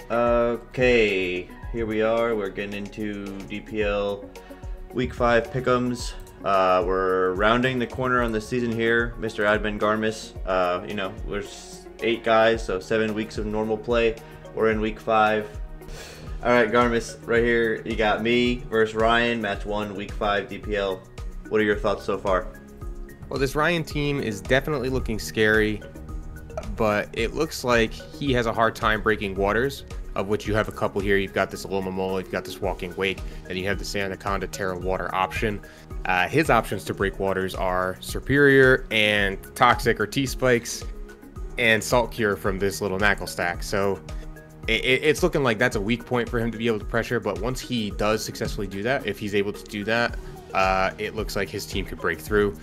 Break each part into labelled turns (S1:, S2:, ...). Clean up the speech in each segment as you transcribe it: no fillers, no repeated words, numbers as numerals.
S1: Okay, here we are. We're getting into DPL Week 5 Pickems. We're rounding the corner on the season here. Mr. Admin Garmus, we're 8 guys, so 7 weeks of normal play. We're in Week 5. Alright, Garmus, right here, you got me versus Ryan, match 1, Week 5 DPL. What are your thoughts so far?
S2: Well, this Ryan team is definitely looking scary, but it looks like he has a hard time breaking waters, of which you have a couple here. You've got this Alomomola, you've got this Walking Wake, and you have this Anaconda Terra Water option. His options to break waters are Superior and Toxic or T-Spikes and Salt Cure from this little Knuckle stack. So it's looking like that's a weak point for him to be able to pressure, but once he does successfully do that, if he's able to do that, it looks like his team could break through.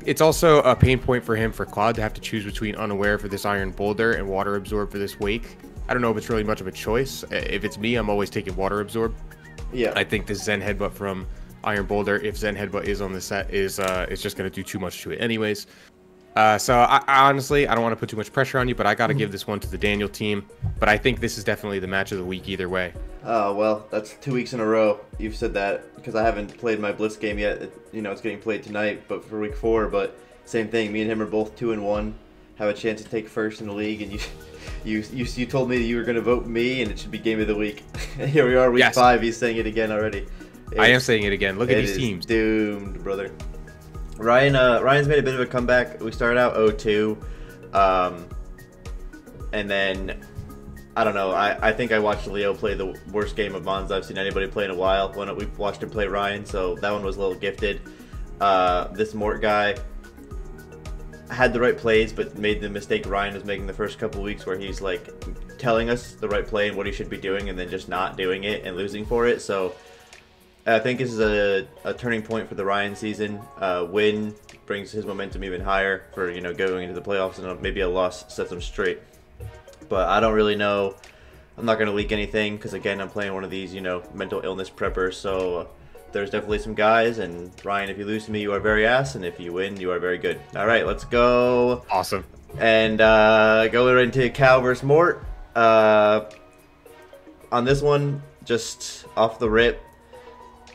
S2: It's also a pain point for him for Claude to have to choose between Unaware for this Iron Boulder and Water Absorb for this Wake. I don't know if it's really much of a choice. If it's me, I'm always taking Water Absorb.
S1: Yeah.
S2: I think this Zen Headbutt from Iron Boulder, if Zen Headbutt is on the set, is just going to do too much to it anyways. So I honestly, I don't want to put too much pressure on you, but I got to give this one to the Daniel team. But I think this is definitely the match of the week either way.
S1: Oh, well, that's 2 weeks in a row. You've said that because I haven't played my Blitz game yet. It's getting played tonight, but for Week 4. But same thing. Me and him are both 2-1. Have a chance to take first in the league, and you told me that you were going to vote me, and it should be Game of the Week. Here we are, Week 5. He's saying it again already.
S2: I am saying it again. Look at these teams.
S1: Doomed, brother. Ryan's made a bit of a comeback. We started out 0-2, and then I don't know. I think I watched Leo play the worst game of Mons I've seen anybody play in a while when we watched him play Ryan, so that one was a little gifted. This Mort guy had the right plays, but made the mistake Ryan was making the first couple weeks, where he's like telling us the right play and what he should be doing, and then just not doing it and losing for it. So I think this is a turning point for the Ryan season. Win brings his momentum even higher for going into the playoffs, and maybe a loss sets him straight. But I don't really know. I'm not going to leak anything because, again, I'm playing one of these, mental illness preppers. So there's definitely some guys. And Ryan, if you lose to me, you are very ass. And if you win, you are very good. All right, let's go.
S2: Awesome.
S1: And go into Cal versus Mort. On this one, just off the rip,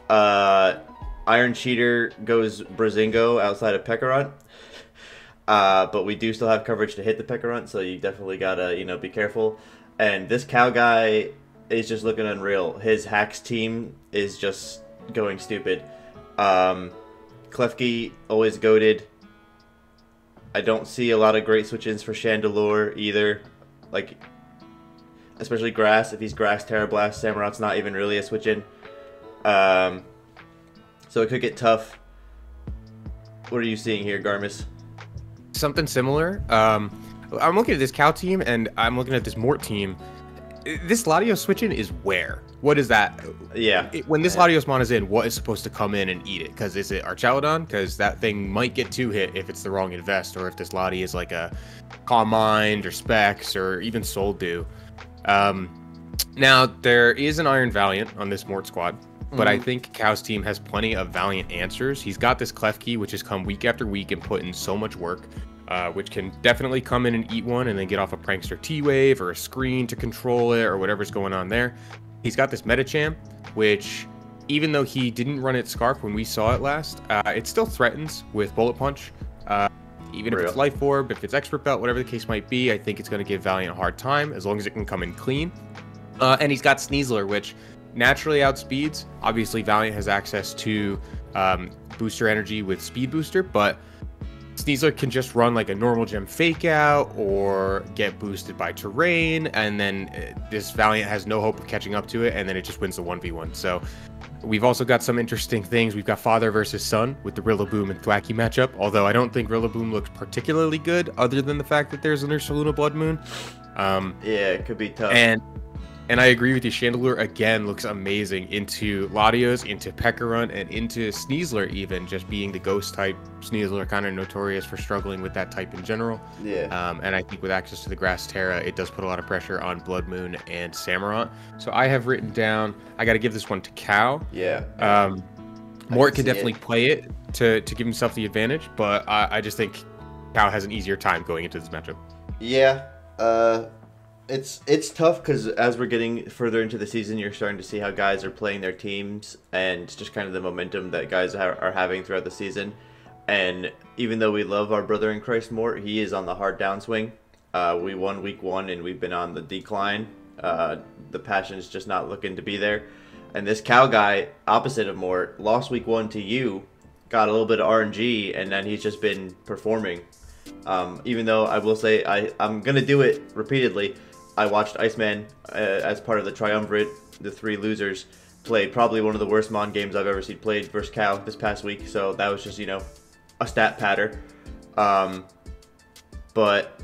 S1: Iron Cheater goes Brazingo outside of Pekarunt. But we do still have coverage to hit the Pekarunt, so you definitely gotta, be careful. And this Cow guy is just looking unreal. His hacks team is just going stupid. Klefki always goated. I don't see a lot of great switch-ins for Chandelure either. Like, especially Grass. If he's Grass, Terra Blast, Samurot's not even really a switch-in. So it could get tough. What are you seeing here, Garmus?
S2: Something similar. I'm looking at this Cow team, and I'm looking at this Mort team. This Latios switch-in is where? What is that?
S1: Yeah.
S2: When this Latios mon is in, what is supposed to come in and eat it? Because is it Archaludon? Because that thing might get 2-hit if it's the wrong invest, or if this Lati is like a Calm Mind, or Specs, or even Soul Dew. Now, there is an Iron Valiant on this Mort squad, but I think Cow's team has plenty of Valiant answers. He's got this Klefki, which has come week after week and put in so much work, which can definitely come in and eat one and then get off a Prankster T-Wave or a screen to control it or whatever's going on there. He's got this Metacham, which, even though he didn't run its Scarf when we saw it last, it still threatens with Bullet Punch. Even if it's Life Orb, if it's Expert Belt, whatever the case might be, I think it's going to give Valiant a hard time, as long as it can come in clean. And he's got Sneasler, which naturally outspeeds. Obviously, Valiant has access to booster energy with Speed Booster, but Sneasler can just run like a normal gem fake out or get boosted by terrain, and then this Valiant has no hope of catching up to it, and then it just wins the 1v1. So we've also got some interesting things. We've got Father versus Son with the Rillaboom and Thwacky matchup, although I don't think Rillaboom looks particularly good, other than the fact that there's an Ursaluna Blood Moon.
S1: Yeah, it could be tough.
S2: And I agree with you. Chandelure, again, looks amazing into Latios, into Pekarunt, and into Sneasler even, just being the ghost type. Sneasler kind of notorious for struggling with that type in general.
S1: Yeah.
S2: And I think with access to the Grass Terra, it does put a lot of pressure on Blood Moon and Samurott. So I have written down, I got to give this one to Cow.
S1: Yeah.
S2: Mort can definitely play it to give himself the advantage, but I just think Cow has an easier time going into this matchup.
S1: Yeah. It's tough because as we're getting further into the season, you're starting to see how guys are playing their teams and just kind of the momentum that guys are having throughout the season. And even though we love our brother in Christ Mort, he is on the hard downswing. We won week 1 and we've been on the decline. The passion's just not looking to be there. And this Cow guy, opposite of Mort, lost week 1 to you, got a little bit of RNG, and then he's just been performing. Even though I will say I'm going to do it repeatedly. I watched Iceman as part of the triumvirate, the 3 losers, play probably one of the worst Mon games I've ever seen played versus Cow this past week. So that was just, a stat patter. But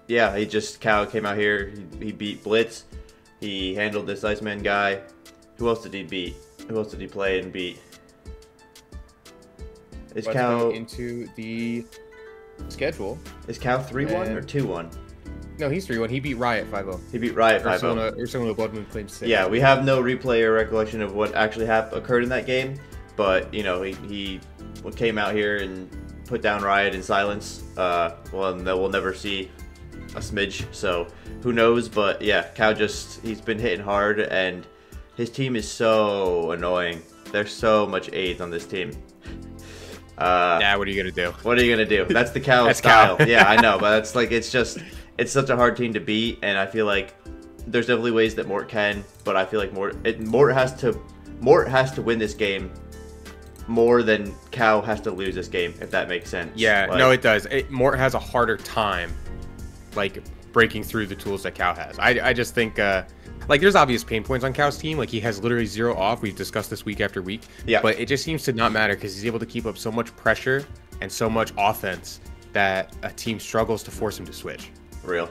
S1: yeah, Cow came out here. He beat Blitz. He handled this Iceman guy. Who else did he beat? Who else did he play and beat? Is
S2: Let's
S1: Cow
S2: go into the schedule?
S1: Is Cow 3-1 or 2-1?
S2: No, he's 3-1. He beat Riot 5-0.
S1: He beat Riot 5-0.
S2: Or someone with Blood Moon claims 6.
S1: Yeah, we have no replay or recollection of what actually occurred in that game, but he came out here and put down Riot in silence. Well, we'll never see a smidge, so who knows? But yeah, Cow he's been hitting hard, and his team is so annoying. There's so much AIDS on this team.
S2: Yeah, what are you gonna do?
S1: What are you gonna do? That's the Cow
S2: That's
S1: style.
S2: Cow.
S1: Yeah, I know, but it's such a hard team to beat, and I feel like there's definitely ways that Mort can, but I feel like Mort has to win this game more than Cow has to lose this game, if that makes sense.
S2: Yeah, no, it does. Mort has a harder time, like, breaking through the tools that Cow has. I just think, there's obvious pain points on Cow's team. Like, he has literally 0 off. We've discussed this week after week.
S1: Yeah.
S2: But it just seems to not matter because he's able to keep up so much pressure and so much offense that a team struggles to force him to switch.
S1: Real.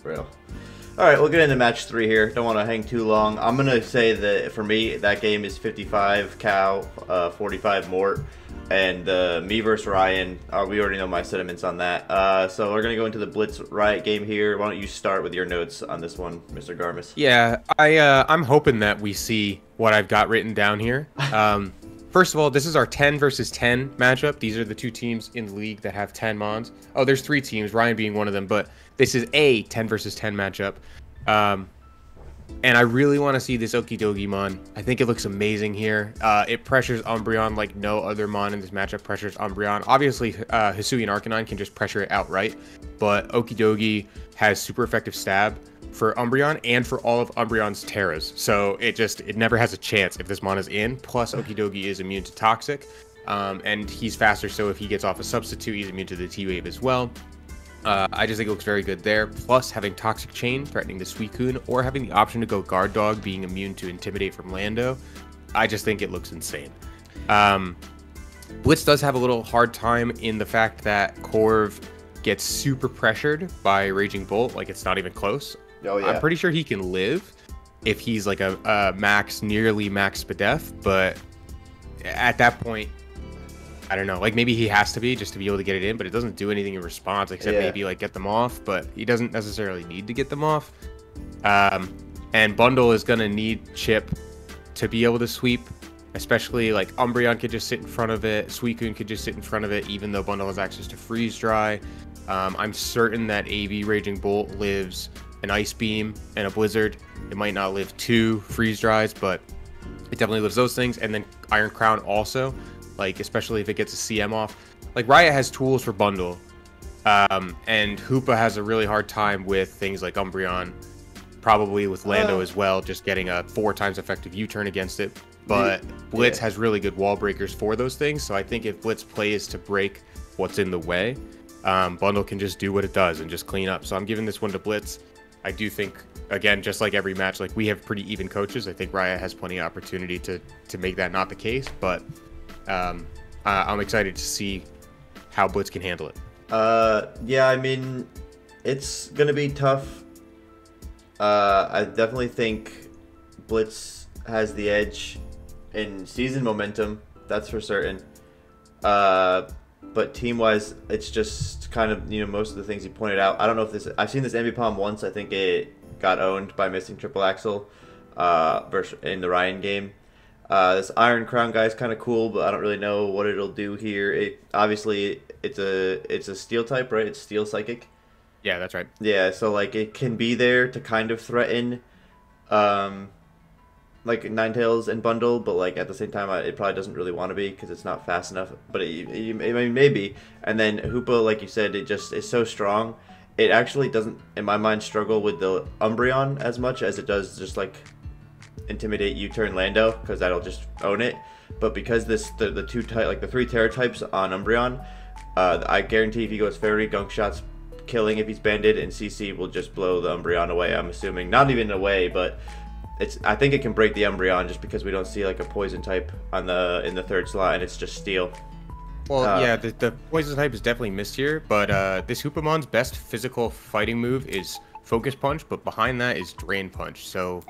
S2: Real.
S1: All right, we'll get into match 3 here. Don't want to hang too long. I'm going to say that, for me, that game is 55 Cow, 45 Mort. And me versus Ryan, we already know my sentiments on that. So we're going to go into the Blitz Riot game here. Why don't you start with your notes on this one, Mr. Garmus?
S2: Yeah, I'm hoping that we see what I've got written down here. First of all, this is our 10 versus 10 matchup. These are the 2 teams in the league that have 10 Mons. Oh, there's 3 teams, Ryan being one of them, but this is a 10 versus 10 matchup. And I really want to see this Okie Dokie Mon. I think it looks amazing here. It pressures Umbreon like no other Mon in this matchup pressures Umbreon. Obviously, Hisuian Arcanine can just pressure it outright, but Okie Dokie has super effective stab for Umbreon and for all of Umbreon's Terras. So it never has a chance if this Mon is in. Plus, Okie Dokie is immune to Toxic, and he's faster, so if he gets off a substitute, he's immune to the T-Wave as well. I just think it looks very good there. Plus, having Toxic Chain threatening the Suicune, or having the option to go Guard Dog being immune to Intimidate from Lando, I just think it looks insane. Blitz does have a little hard time in the fact that Corv gets super pressured by Raging Bolt, like it's not even close.
S1: Oh, yeah.
S2: I'm pretty sure he can live if he's like a nearly max Spadef, but at that point, I don't know, like maybe he has to be just to be able to get it in, but it doesn't do anything in response except maybe like get them off, but he doesn't necessarily need to get them off. And Bundle is going to need Chip to be able to sweep, especially like Umbreon could just sit in front of it, Suicune could just sit in front of it, even though Bundle has access to Freeze Dry. I'm certain that AV Raging Bolt lives an Ice Beam and a Blizzard. It might not live 2 Freeze Dries, but it definitely lives those things. And then Iron Crown also, like especially if it gets a CM off. Like Riot has tools for Bundle, and Hoopa has a really hard time with things like Umbreon, probably with Lando as well, just getting a 4 times effective U-turn against it. But Blitz has really good wall breakers for those things, so I think if Blitz plays to break what's in the way, Bundle can just do what it does and just clean up. So I'm giving this one to Blitz. I do think, again, just like every match, like we have pretty even coaches. I think Riot has plenty of opportunity to make that not the case, but I'm excited to see how Blitz can handle it.
S1: Yeah, I mean, it's going to be tough. I definitely think Blitz has the edge in season momentum, that's for certain. But team-wise, it's just kind of, most of the things you pointed out. I don't know if I've seen this Ambipom once. I think it got owned by missing Triple Axel in the Ryan game. This Iron Crown guy is kind of cool, but I don't really know what it'll do here. Obviously, it's a Steel type, right? It's Steel Psychic.
S2: Yeah, that's right.
S1: Yeah, so like it can be there to kind of threaten, um, like Ninetales and Bundle, but like at the same time, it probably doesn't really want to be because it's not fast enough. But I mean, maybe. And then Hoopa, like you said, it just is so strong. It actually doesn't, in my mind, struggle with the Umbreon as much as it does just like intimidate U-turn Lando because that'll just own it. But because the two type like the 3 Terra types on Umbreon, I guarantee if he goes Fairy, Gunk Shots, killing if he's banded, and CC will just blow the Umbreon away. I'm assuming not even away, but I think it can break the Umbreon just because we don't see like a poison type on in the 3rd slot, and it's just steel.
S2: Well, yeah, the poison type is definitely missed here, but this Hoopamon's best physical fighting move is Focus Punch, but behind that is Drain Punch. So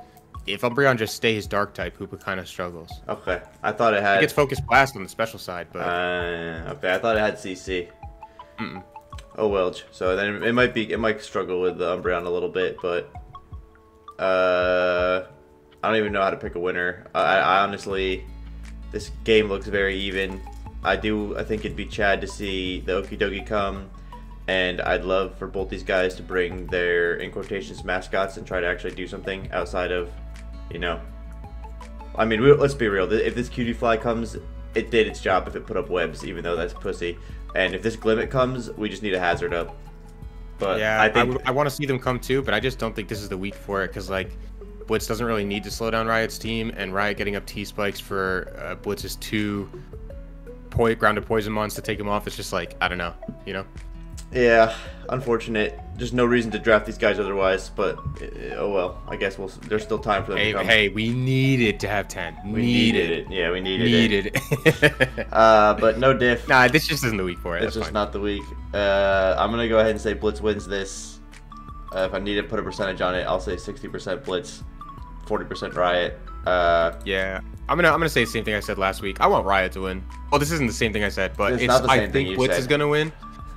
S2: if Umbreon just stays Dark type, Hoopa kind of struggles.
S1: Okay, I thought it had.
S2: It gets Focus Blast on the special side, but
S1: okay, I thought it had CC.
S2: Mm-mm.
S1: Oh well, so then it might struggle with the Umbreon a little bit, but I don't even know how to pick a winner. I honestly, this game looks very even. I think it'd be Chad to see the Okie Dokie come, and I'd love for both these guys to bring their, in quotations, mascots and try to actually do something outside of, you know. I mean, let's be real. If this Cutie Fly comes, it did its job if it put up webs, even though that's pussy. And if this Glimmet comes, we just need a hazard up. But
S2: yeah,
S1: I think
S2: I want to see them come too, but I just don't think this is the week for it because like Blitz doesn't really need to slow down Riot's team, and Riot getting up T-spikes for Blitz's 2 grounded poison mons to take him off. It's just like, I don't know, you know.
S1: Yeah, unfortunate. There's no reason to draft these guys otherwise, but oh well. I guess there's still time for them to come.
S2: Hey, we needed to have 10.
S1: We needed it. Yeah, we needed
S2: it.
S1: But no diff.
S2: Nah, this just isn't the week for it.
S1: It's just not the week. I'm gonna go ahead and say Blitz wins this. If I need to put a percentage on it, I'll say 60% Blitz, 40% Riot.
S2: Yeah, I'm gonna say the same thing I said last week. I want Riot to win. Well, this isn't the same thing I said, but I think Blitz is gonna win.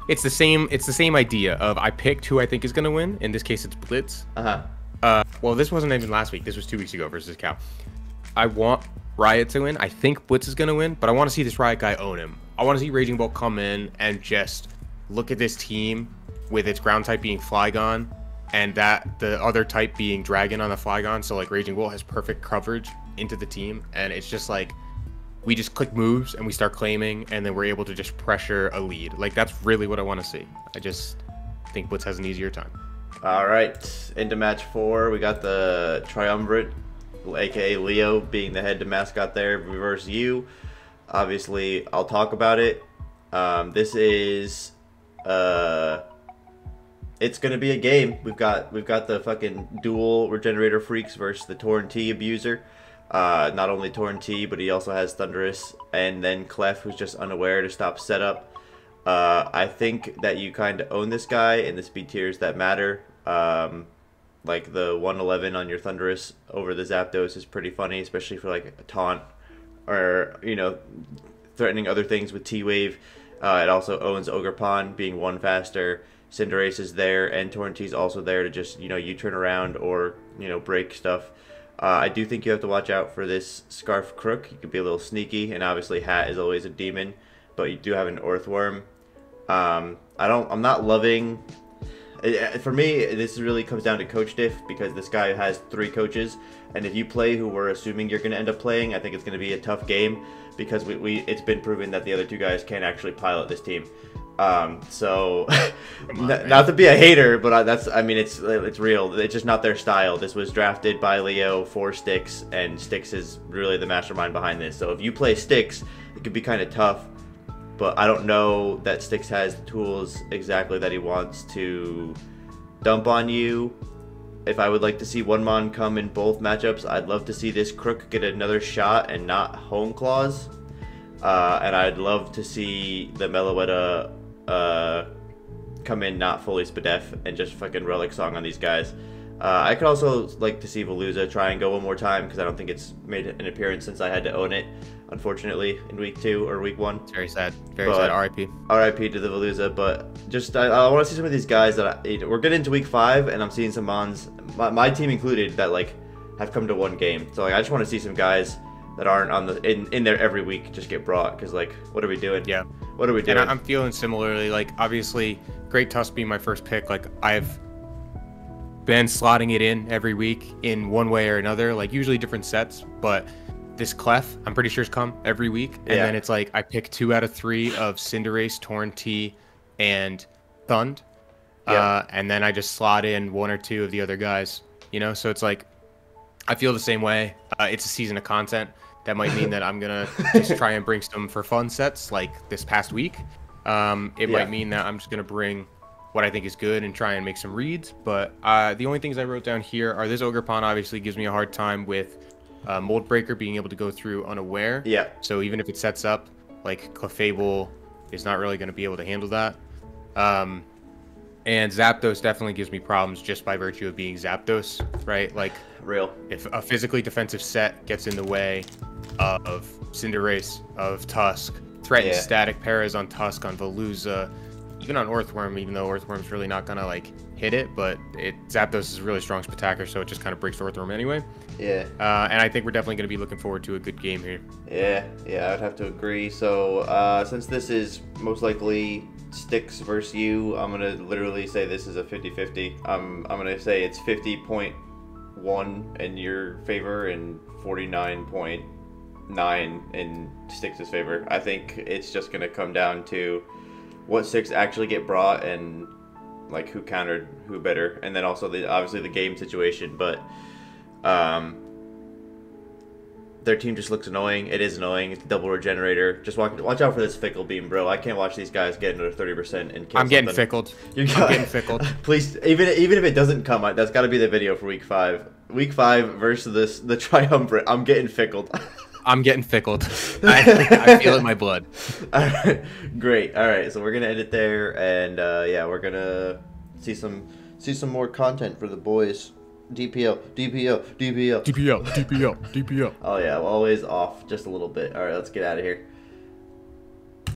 S2: It's the same idea of I picked who I think is gonna win. In this case, it's Blitz. Well, this wasn't even last week. This was 2 weeks ago versus Cal. I want Riot to win. I think Blitz is gonna win, but I want to see this Riot guy own him. I want to see Raging Bolt come in and just look at this team with its ground type being Flygon, and that the other type being Dragon on the Flygon. So like Raging Bolt has perfect coverage into the team, and it's just like we just click moves and we start claiming, and then we're able to just pressure a lead. Like that's really what I want to see. I just think Blitz has an easier time.
S1: All right, into match 4, we got the Triumvirate, aka Leo being the head to mascot there versus you. Obviously, I'll talk about it. This is it's gonna be a game. We've got the fucking dual Regenerator Freaks versus the Torn T abuser. Not only Torn T, but he also has Thunderous, and then Clef, who's just unaware to stop setup. I think that you kind of own this guy in the speed tiers that matter. Like the 111 on your Thunderous over the Zapdos is pretty funny, especially for like a taunt or, you know, threatening other things with T-Wave. It also owns Ogerpon, being 1 faster. Cinderace is there, and Torn T's also there to just, you know, you turn around or, you know, break stuff. I do think you have to watch out for this Scarf Crook. You could be a little sneaky, and obviously Hat is always a demon, but you do have an Earthworm. I'm not loving. For me, this really comes down to coach diff, because this guy has 3 coaches, and if you play who we're assuming you're going to end up playing, I think it's going to be a tough game, because it's been proven that the other 2 guys can't actually pilot this team. So not to be a hater, but it's real. It's just not their style. This was drafted by Leo for Styx, and Styx is really the mastermind behind this. So if you play Styx, it could be kind of tough, but I don't know that Styx has the tools exactly that he wants to dump on you. If I would like to see one mon come in both matchups, I'd love to see this Crook get another shot and not Home Claws. And I'd love to see the Meloetta come in not fully Spadef and just fucking Relic Song on these guys. I could also like to see Veluza try and go one more time, because I don't think it's made an appearance since I had to own it, unfortunately, in week 2 or week 1.
S2: It's very sad. Very sad. RIP.
S1: RIP to the Veluza. But just I want to see some of these guys that we're getting into week 5, and I'm seeing some mons, my team included, that like have come to 1 game. So like I just want to see some guys that aren't on in there every week just get brought, because like, what are we doing?
S2: Yeah.
S1: What are we doing?
S2: And I'm feeling similarly. Like, obviously, Great Tusk being my first pick, like I've been slotting it in every week in one way or another, like usually different sets, but this Clef, I'm pretty sure, has come every week. And then it's like I pick 2 out of 3 of Cinderace, Torrentee, and Thund. And then I just slot in 1 or 2 of the other guys, you know? So it's like, I feel the same way. It's a season of content. That might mean that I'm going to just try and bring some for fun sets like this past week. It might mean that I'm just going to bring what I think is good and try and make some reads. But the only things I wrote down here are this Ogerpon obviously gives me a hard time with Mold Breaker being able to go through unaware.
S1: Yeah.
S2: So even if it sets up, like Clefable is not really going to be able to handle that. And Zapdos definitely gives me problems just by virtue of being Zapdos, right? Like, if a physically defensive set gets in the way of Cinderace, of Tusk, threatens static paras on Tusk, on Veluza, even on Earthworm, even though Earthworm's really not going to, like, hit it, but Zapdos is a really strong Spectacular, so it just kind of breaks Earthworm anyway.
S1: Yeah.
S2: And I think we're definitely going to be looking forward to a good game here.
S1: Yeah, I'd have to agree. So, since this is most likely Sticks versus you, I'm gonna literally say this is a 50-50. I'm gonna say it's 50.1 in your favor and 49.9 in Sticks' favor. I think it's just gonna come down to what Sticks actually get brought and like who countered who better, and then also obviously the game situation. But their team just looks annoying. It is annoying. It's a double regenerator. Just watch out for this Fickle Beam, bro. I can't watch these guys get into 30% and kill
S2: I'm getting fickled. I'm getting fickled.
S1: Please, even if it doesn't come, that's got to be the video for week 5. Week 5 versus the Triumvirate. I'm getting fickled.
S2: I'm getting fickled. I feel it in my blood.
S1: All right, great. All right, so we're gonna end it there, and yeah, we're gonna see some more content for the boys. DPL. Oh yeah, well, always off just a little bit. All right, let's get out of here.